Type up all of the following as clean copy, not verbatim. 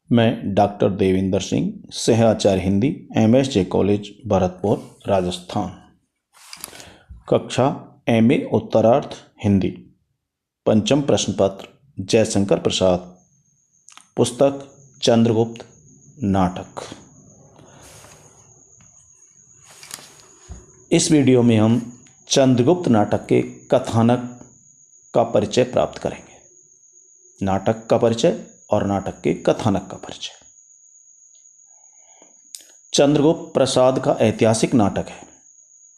मैं डॉक्टर देवेंद्र सिंह, सह आचार्य Hindi, MSJ college, Bharatpur, Rajasthan. कक्षा MA उत्तरार्ध हिंदी। पंचम प्रश्न पत्र जयशंकर प्रसाद। पुस्तक चंद्रगुप्त नाटक। इस वीडियो में हम चंद्रगुप्त नाटक के कथानक का परिचय प्राप्त करेंगे। नाटक का परिचय और नाटक के कथानक का परिचय। चंद्रगुप्त प्रसाद का ऐतिहासिक नाटक है।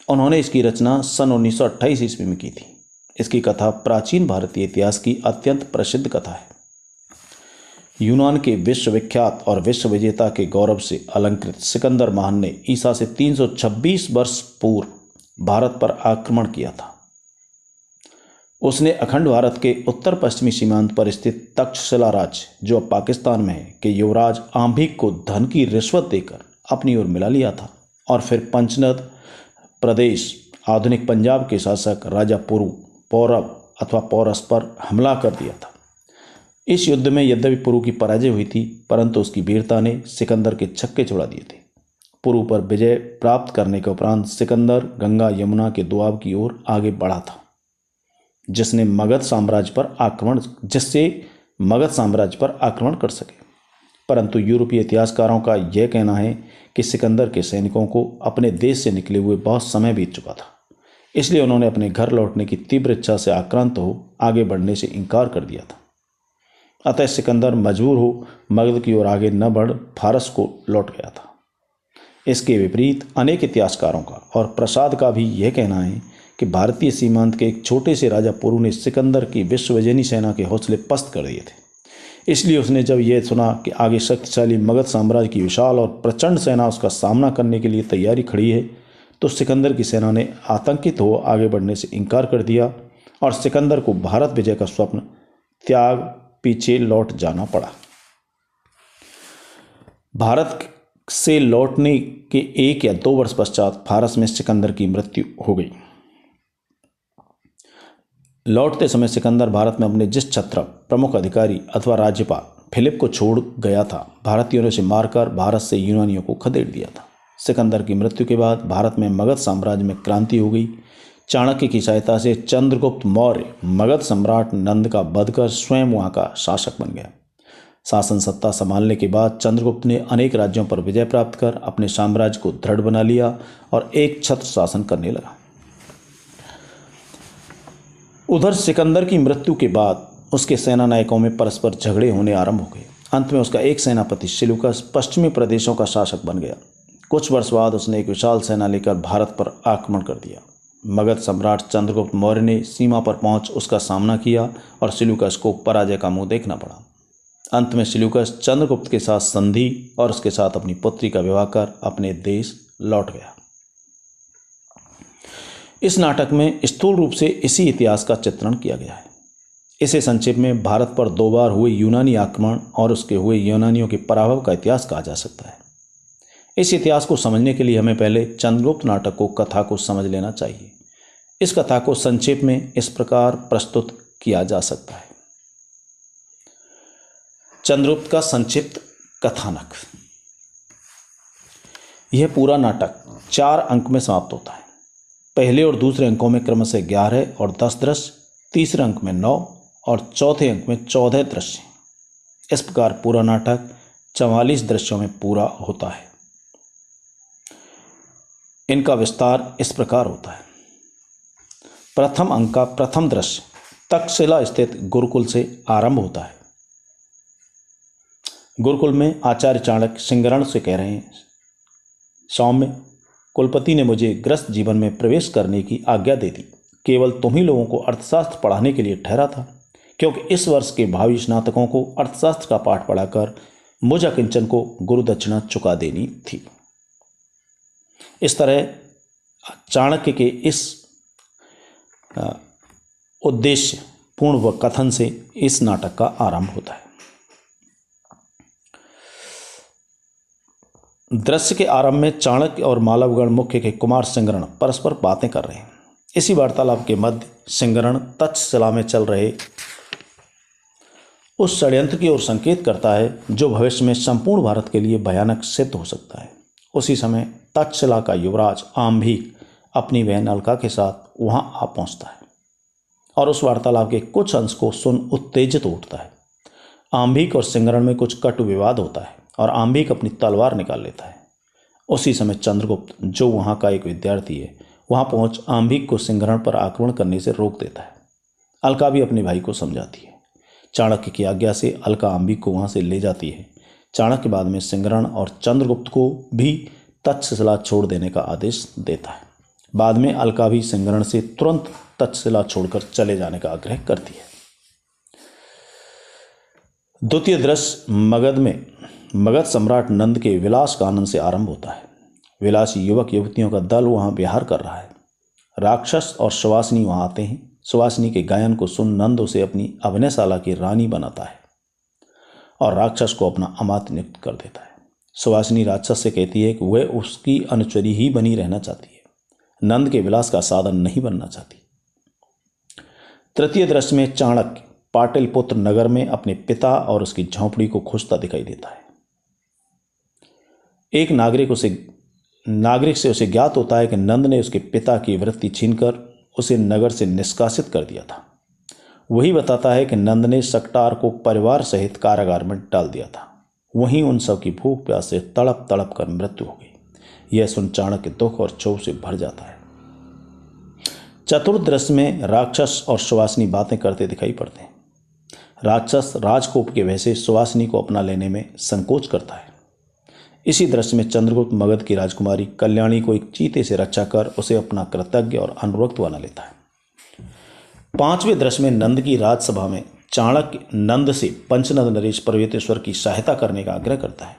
उन्होंने इसकी रचना सन 1928 ईस्वी में की थी। इसकी कथा प्राचीन भारतीय इतिहास की अत्यंत प्रसिद्ध कथा है। यूनान के विश्वविख्यात और विश्व विजेता के गौरव से अलंकृत सिकंदर महान ने ईसा से 326 वर्ष पूर्व भारत पर आक्रमण किया था। उसने अखंड भारत के उत्तर पश्चिमी सीमांत पर स्थित तक्षशिला राज्य, जो अब पाकिस्तान में है, के युवराज आंभिक को धन की रिश्वत देकर अपनी ओर मिला लिया था और फिर पंचनद प्रदेश, आधुनिक पंजाब के शासक राजा पौरव अथवा पौरस पर हमला कर दिया था। इस युद्ध में यद्यपि पुरु की पराजय हुई थी, परंतु उसकी वीरता ने सिकंदर के छक्के छुड़ा दिए थे। पुरु पर विजय प्राप्त करने के उपरांत सिकंदर गंगा यमुना के दोआब की ओर आगे बढ़ा था, जिससे मगध साम्राज्य पर आक्रमण कर सके। परंतु यूरोपीय इतिहासकारों का यह कहना है कि सिकंदर के सैनिकों को अपने देश से निकले हुए बहुत समय बीत चुका था, इसलिए उन्होंने अपने घर लौटने की तीव्र इच्छा से आक्रांत हो आगे बढ़ने से इनकार कर दिया था। अतः सिकंदर मजबूर हो मगध की ओर आगे न बढ़ फारस को लौट गया था। इसके विपरीत अनेक इतिहासकारों का और प्रसाद का भी यह कहना है कि भारतीय सीमांत के एक छोटे से राजा पुरु ने सिकंदर की विश्वविजेनी सेना के हौसले पस्त कर दिए थे। इसलिए उसने जब यह सुना कि आगे शक्तिशाली मगध साम्राज्य की विशाल और प्रचंड सेना उसका सामना करने के लिए तैयारी खड़ी है, तो सिकंदर की सेना ने आतंकित हो आगे बढ़ने से इनकार कर दिया और सिकंदर को भारत विजय का स्वप्न त्याग पीछे लौट जाना पड़ा। भारत से लौटने के 1 या 2 वर्ष पश्चात फारस में सिकंदर की मृत्यु हो गई। लौटते समय सिकंदर भारत में अपने जिस छत्रप, प्रमुख अधिकारी अथवा राज्यपाल फिलिप को छोड़ गया था, भारतीयों ने उसे मारकर भारत से यूनानियों को खदेड़ दिया था। सिकंदर की मृत्यु के बाद भारत में मगध साम्राज्य में क्रांति हो गई। चाणक्य की सहायता से चंद्रगुप्त मौर्य मगध सम्राट नंद का वध कर स्वयं वहां का शासक बन गया। शासन सत्ता संभालने के बाद चंद्रगुप्त ने अनेक राज्यों पर विजय प्राप्त कर अपने साम्राज्य को दृढ़ बना लिया और एक छत्र शासन करने लगा। उधर सिकंदर की मृत्यु के बाद उसके सेना नायकों में परस्पर झगड़े होने आरंभ हो गए। अंत में उसका एक सेनापति सिलूकस पश्चिमी प्रदेशों का शासक बन गया। कुछ वर्ष बाद उसने एक विशाल सेना लेकर भारत पर आक्रमण कर दिया। मगध सम्राट चंद्रगुप्त मौर्य ने सीमा पर पहुंच उसका सामना किया और सिलूकस को पराजय का मुंह देखना पड़ा। अंत में सिलूकस चंद्रगुप्त के साथ संधि और उसके साथ अपनी पुत्री का विवाह कर अपने देश लौट गया। इस नाटक में स्थूल रूप से इसी इतिहास का चित्रण किया गया है। इसे संक्षेप में भारत पर 2 बार हुए यूनानी आक्रमण और उसके हुए यूनानियों के पराभव का इतिहास कहा जा सकता है। इस इतिहास को समझने के लिए हमें पहले चंद्रगुप्त नाटक को कथा को समझ लेना चाहिए। इस कथा को संक्षेप में इस प्रकार प्रस्तुत किया जा सकता है। चंद्रगुप्त का संक्षिप्त कथानक। यह पूरा नाटक 4 अंक में समाप्त होता है। पहले और दूसरे अंकों में क्रमशः 11 और 10 दृश्य, तीसरे अंक में 9 और चौथे अंक में 14 दृश्य। इस प्रकार पूरा नाटक 44 दृश्यों में पूरा होता है। इनका विस्तार इस प्रकार होता है। प्रथम अंक का प्रथम दृश्य तक्षशिला स्थित गुरुकुल से आरंभ होता है। गुरुकुल में आचार्य चाणक्य सिंगरण से कह रहे हैं, सौम्य, कुलपति ने मुझे गृहस्थ जीवन में प्रवेश करने की आज्ञा दे दी। केवल तुम ही लोगों को अर्थशास्त्र पढ़ाने के लिए ठहरा था, क्योंकि इस वर्ष के भावी स्नातकों को अर्थशास्त्र का पाठ पढ़ाकर मुझ अकिंचन को गुरु दक्षिणा चुका देनी थी। इस तरह चाणक्य के इस उद्देश्य पूर्ण कथन से इस नाटक का आरंभ होता है। दृश्य के आरंभ में चाणक्य और मालवगण मुख्य के कुमार सिंगरण परस्पर बातें कर रहे हैं। इसी वार्तालाप के मध्य सिंगरण तक्षशिला में चल रहे उस षड्यंत्र की ओर संकेत करता है जो भविष्य में संपूर्ण भारत के लिए भयानक सिद्ध हो सकता है। उसी समय तक्षशिला का युवराज आम्भिक अपनी बहन अलका के साथ वहां आ पहुंचता है और उस वार्तालाप के कुछ अंश को सुन उत्तेजित उठता है। आम्भिक और सिंगरण में कुछ कटु विवाद होता है और आम्भिक अपनी तलवार निकाल लेता है। उसी समय चंद्रगुप्त, जो वहां का एक विद्यार्थी है, वहां पहुंच आम्भिक को सिंगरण पर आक्रमण करने से रोक देता है। अलका भी अपने भाई को समझाती है। चाणक्य की आज्ञा से अलका आम्भिक को वहां से ले जाती है। चाणक्य बाद में सिंगरण और चंद्रगुप्त को भी तक्षशिला छोड़ देने का आदेश देता है। बाद में अलका भी सिंगरण से तुरंत तक्षशिला छोड़कर चले जाने का आग्रह करती है। द्वितीय दृश्य मगध में मगध सम्राट नंद के विलास का आनंद से आरंभ होता है। विलासी युवक युवतियों का दल वहां विहार कर रहा है। राक्षस और सुवासिनी वहां आते हैं। सुवासिनी के गायन को सुन नंद उसे अपनी अभिनयशाला की रानी बनाता है और राक्षस को अपना अमात्य नियुक्त कर देता है। सुवासिनी राक्षस से कहती है कि वह उसकी अनुचरी ही बनी रहना चाहती है, नंद के विलास का साधन नहीं बनना चाहती। तृतीय दृश्य में चाणक्य पाटलिपुत्र नगर में अपने पिता और उसकी झोंपड़ी को खोजता दिखाई देता है। एक नागरिक से उसे ज्ञात होता है कि नंद ने उसके पिता की वृत्ति छीनकर उसे नगर से निष्कासित कर दिया था। वही बताता है कि नंद ने सकटार को परिवार सहित कारागार में डाल दिया था। वहीं उन सब की भूख प्यास से तड़प तड़प कर मृत्यु हो गई। यह सुन चाणक्य दुख और क्षोभ से भर जाता है। चतुर्थ दृश्य में राक्षस और सुवासिनी बातें करते दिखाई पड़ते हैं। राक्षस राजकोप के वजह से सुवासिनी को अपना लेने में संकोच करता है। इसी दृश्य में चंद्रगुप्त मगध की राजकुमारी कल्याणी को एक चीते से रक्षा कर उसे अपना कृतज्ञ और अनुरक्त बना लेता है। पांचवें दृश्य में नंद की राजसभा में चाणक्य नंद से पंचनद नरेश पर्वतेश्वर की सहायता करने का आग्रह करता है।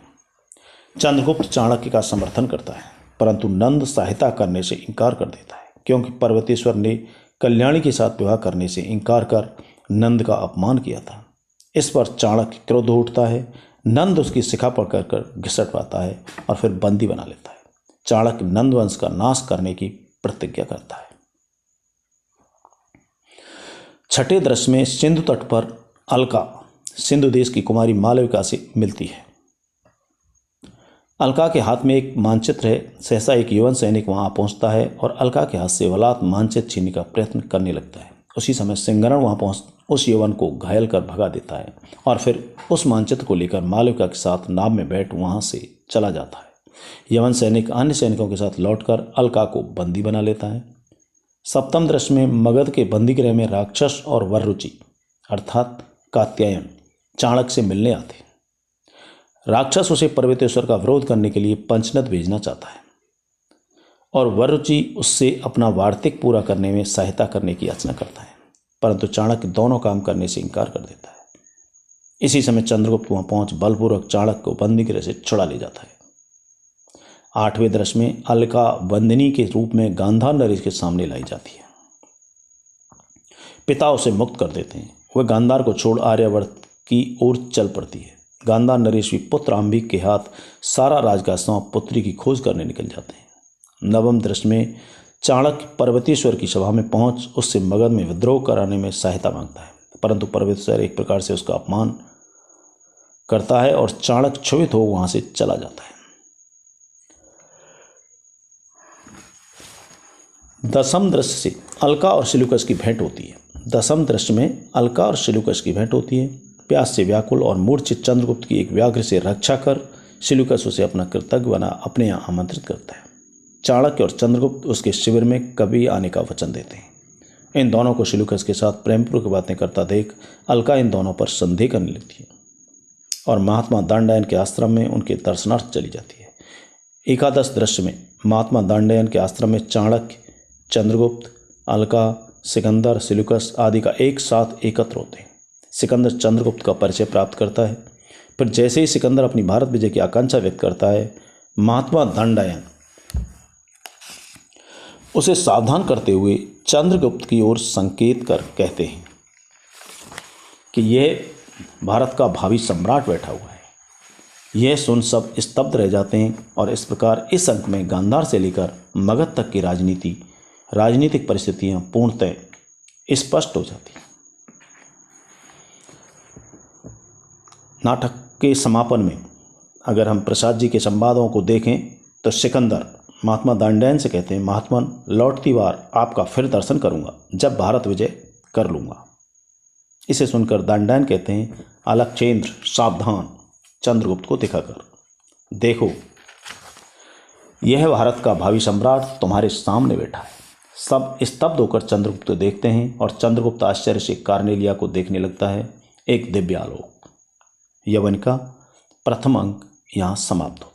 चंद्रगुप्त चाणक्य का समर्थन करता है, परंतु नंद सहायता करने से इनकार कर देता है, क्योंकि पर्वतेश्वर ने कल्याणी के साथ विवाह करने से इनकार कर नंद का अपमान किया था। इस पर चाणक्य क्रोध उठता है। नंद उसकी शिखा पकड़कर घिसट पाता है और फिर बंदी बना लेता है। चाणक्य नंद वंश का नाश करने की प्रतिज्ञा करता है। छठे दृश्य में सिंधु तट पर अलका सिंधु देश की कुमारी मालविका से मिलती है। अलका के हाथ में एक मानचित्र है। सहसा एक यवन सैनिक वहां पहुंचता है और अलका के हाथ से बलात् मानचित्र छीनने का प्रयत्न करने लगता है। उसी समय सिंगरण वहां पहुंच उस यवन को घायल कर भगा देता है और फिर उस मानचित्र को लेकर मालविका के साथ नाव में बैठ वहां से चला जाता है। यवन सैनिक अन्य सैनिकों के साथ लौटकर अलका को बंदी बना लेता है। सप्तम दृश्य में मगध के बंदीगृह में राक्षस और वररुचि अर्थात कात्यायन चाणक्य से मिलने आते हैं। राक्षस उसे पर्वतेश्वर का विरोध करने के लिए पंचनद भेजना चाहता है और वररुचि उससे अपना वार्तिक पूरा करने में सहायता करने की याचना करता है, परंतु चाणक्य दोनों काम करने से इनकार कर देता है। इसी समय चंद्रगुप्त वहां पहुंच बलपूर्वक चाणक्य को बंदीगृह से छुड़ा ले जाता है। आठवें दृश्य में अलका बंदिनी के रूप में गांधार नरेश के सामने लाई जाती है। पिता उसे मुक्त कर देते हैं। वह गांधार को छोड़ आर्यावर्त की ओर चल पड़ती है। गांधार नरेश भी पुत्र आम्भिक के हाथ सारा राजगाह सौंप पुत्री की खोज करने निकल जाते हैं। नवम दृश्य में चाणक्य पर्वतेश्वर की सभा में पहुंच उससे मगध में विद्रोह कराने में सहायता मांगता है, परंतु पर्वतेश्वर एक प्रकार से उसका अपमान करता है और चाणक्य क्षुभित हो वहां से चला जाता है। दसम दृश्य से अलका और सिलूकस की भेंट होती है। दसम दृश्य में अलका और सिलूकस की भेंट होती है। प्यास से व्याकुल और मूर्छित चंद्रगुप्त की एक व्याघ्र से रक्षा कर सिलूकस उसे अपना कृतज्ञ बना अपने यहाँ आमंत्रित करता है। चाणक्य और चंद्रगुप्त उसके शिविर में कभी आने का वचन देते हैं। इन दोनों को सिलूकस के साथ प्रेमपूर्वक बातें करता देख अलका इन दोनों पर संदेह करने लगती है और महात्मा दंडयन के आश्रम में उनके दर्शनार्थ चली जाती है। एकादश दृश्य में महात्मा दंडयन के आश्रम में चाणक्य, चंद्रगुप्त, अलका, सिकंदर, सिलूकस आदि का एक साथ एकत्र होते हैं। सिकंदर चंद्रगुप्त का परिचय प्राप्त करता है। फिर जैसे ही सिकंदर अपनी भारत विजय की आकांक्षा व्यक्त करता है, महात्मा दंडयन उसे सावधान करते हुए चंद्रगुप्त की ओर संकेत कर कहते हैं कि यह भारत का भावी सम्राट बैठा हुआ है। यह सुन सब स्तब्ध रह जाते हैं और इस प्रकार इस अंक में गांधार से लेकर मगध तक की राजनीतिक परिस्थितियां पूर्णतः स्पष्ट हो जाती हैं। नाटक के समापन में अगर हम प्रसाद जी के संवादों को देखें तो सिकंदर महात्मा दांडेन से कहते हैं, महात्मन लौटती बार आपका फिर दर्शन करूंगा जब भारत विजय कर लूंगा। इसे सुनकर दांडेन कहते हैं, अलकचेंद्र सावधान, चंद्रगुप्त को दिखाकर, देखो यह भारत का भावी सम्राट तुम्हारे सामने बैठा है। सब स्तब्ध होकर चंद्रगुप्त को देखते हैं और चंद्रगुप्त आश्चर्य से कार्नेलिया को देखने लगता है। एक दिव्य आलोक। यवन का प्रथम अंक यहाँ समाप्त हो।